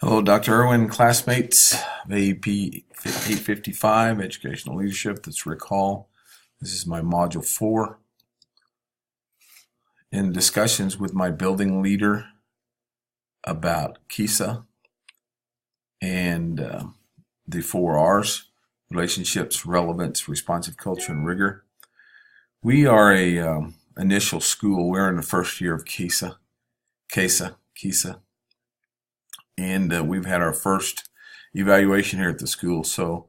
Hello, Dr. Irwin, classmates of AEP 855, Educational Leadership. That's Rick Hall. This is my Module 4. In discussions with my building leader about KISA and the 4 R's, relationships, relevance, responsive culture, and rigor. We are a initial school. We're in the first year of KISA. And we've had our first evaluation here at the school, so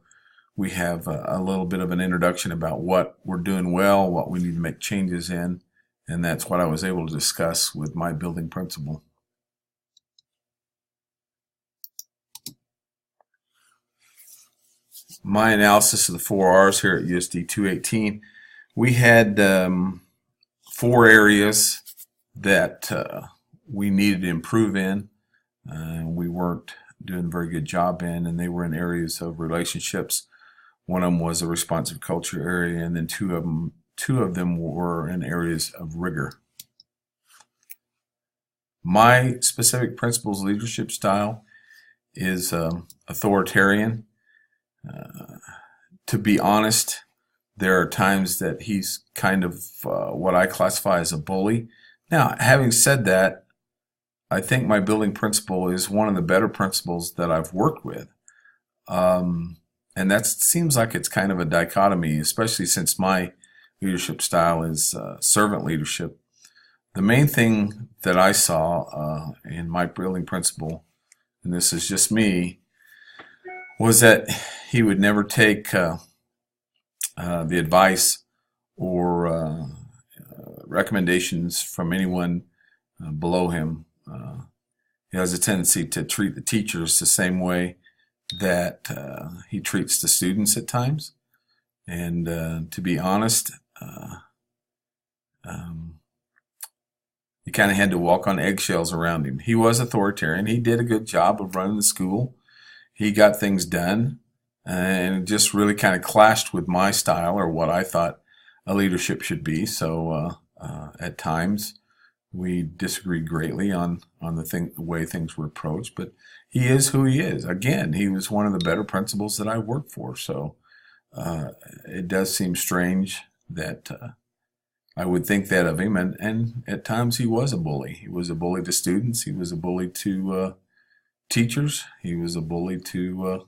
we have a little bit of an introduction about what we're doing well, what we need to make changes in, and that's what I was able to discuss with my building principal. My analysis of the 4 R's here at USD 218, we had 4 areas that we needed to improve in. We weren't doing a very good job in, and they were in areas of relationships. One of them was a responsive culture area, and then two of them were in areas of rigor. My specific principal's leadership style is authoritarian. To be honest, there are times that he's kind of what I classify as a bully. Now, having said that, I think my building principal is one of the better principals that I've worked with. And that seems like it's kind of a dichotomy, especially since my leadership style is servant leadership. The main thing that I saw in my building principal, and this is just me, was that he would never take the advice or recommendations from anyone below him. He has a tendency to treat the teachers the same way that he treats the students at times. And to be honest, you kind of had to walk on eggshells around him. He was authoritarian. He did a good job of running the school. He got things done, and it just really kind of clashed with my style or what I thought a leadership should be. So at times, we disagreed greatly on the way things were approached, but he is who he is. Again, he was one of the better principals that I worked for, so it does seem strange that I would think that of him, and at times he was a bully. He was a bully to students. He was a bully to teachers. He was a bully to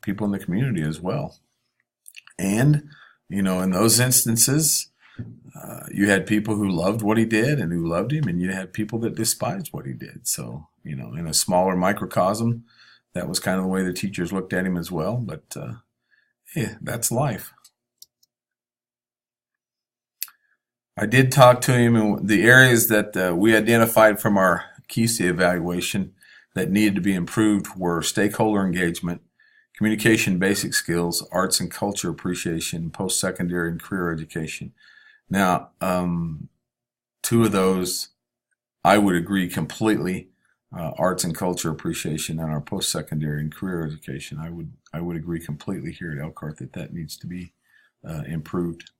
people in the community as well. And, in those instances, you had people who loved what he did and who loved him, and you had people that despised what he did. So, in a smaller microcosm, that was kind of the way the teachers looked at him as well. But, yeah, that's life. I did talk to him in the areas that we identified from our KISA evaluation that needed to be improved were stakeholder engagement, communication basic skills, arts and culture appreciation, post-secondary and career education. Now, 2 of those, I would agree completely. Arts and culture appreciation and our post-secondary and career education, I would agree completely here at Elkhart that needs to be improved.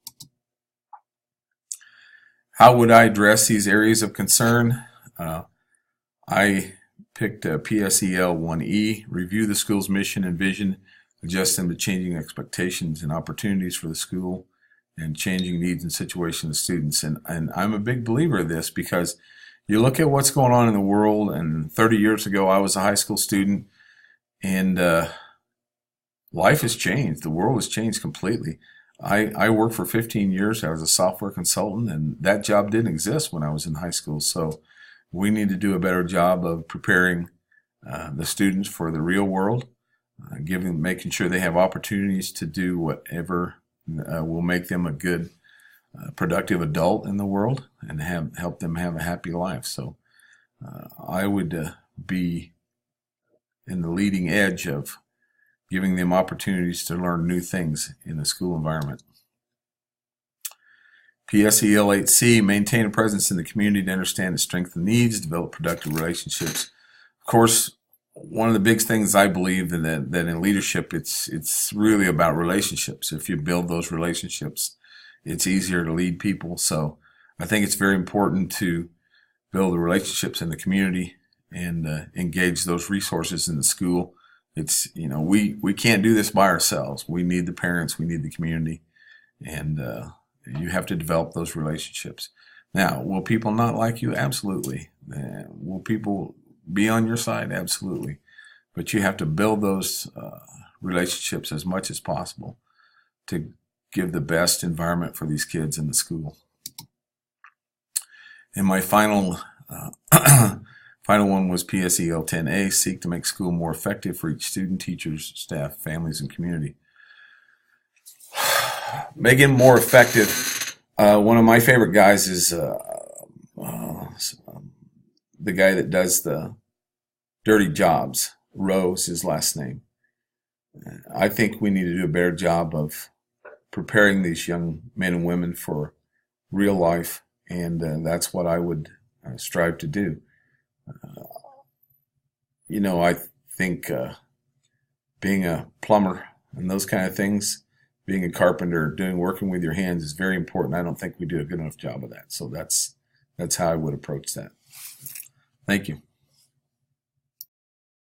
How would I address these areas of concern? I picked PSEL 1E, review the school's mission and vision, adjust them to changing expectations and opportunities for the school, and changing needs and situations of students. And I'm a big believer of this because you look at what's going on in the world, and 30 years ago I was a high school student, and life has changed. The world has changed completely. I worked for 15 years. I was a software consultant, and that job didn't exist when I was in high school. So we need to do a better job of preparing the students for the real world, making sure they have opportunities to do whatever will make them a good, productive adult in the world and help them have a happy life. So I would be in the leading edge of giving them opportunities to learn new things in the school environment. PSEL 8C, maintain a presence in the community to understand the strengths and needs, develop productive relationships. Of course, one of the big things I believe that in leadership, it's really about relationships. If you build those relationships, it's easier to lead people. So I think it's very important to build the relationships in the community and engage those resources in the school. It's, we can't do this by ourselves. We need the parents, we need the community, and you have to develop those relationships. Now, will people not like you? Absolutely. Will people be on your side? Absolutely. But you have to build those relationships as much as possible to give the best environment for these kids in the school. And my final one was PSEL 10A, seek to make school more effective for each student, teachers, staff, families, and community. Making more effective. One of my favorite guys is the guy that does the dirty jobs. Rowe's his last name. I think we need to do a better job of preparing these young men and women for real life, and that's what I would strive to do. I think being a plumber and those kind of things, being a carpenter, working with your hands is very important. I don't think we do a good enough job of that. So that's how I would approach that. Thank you.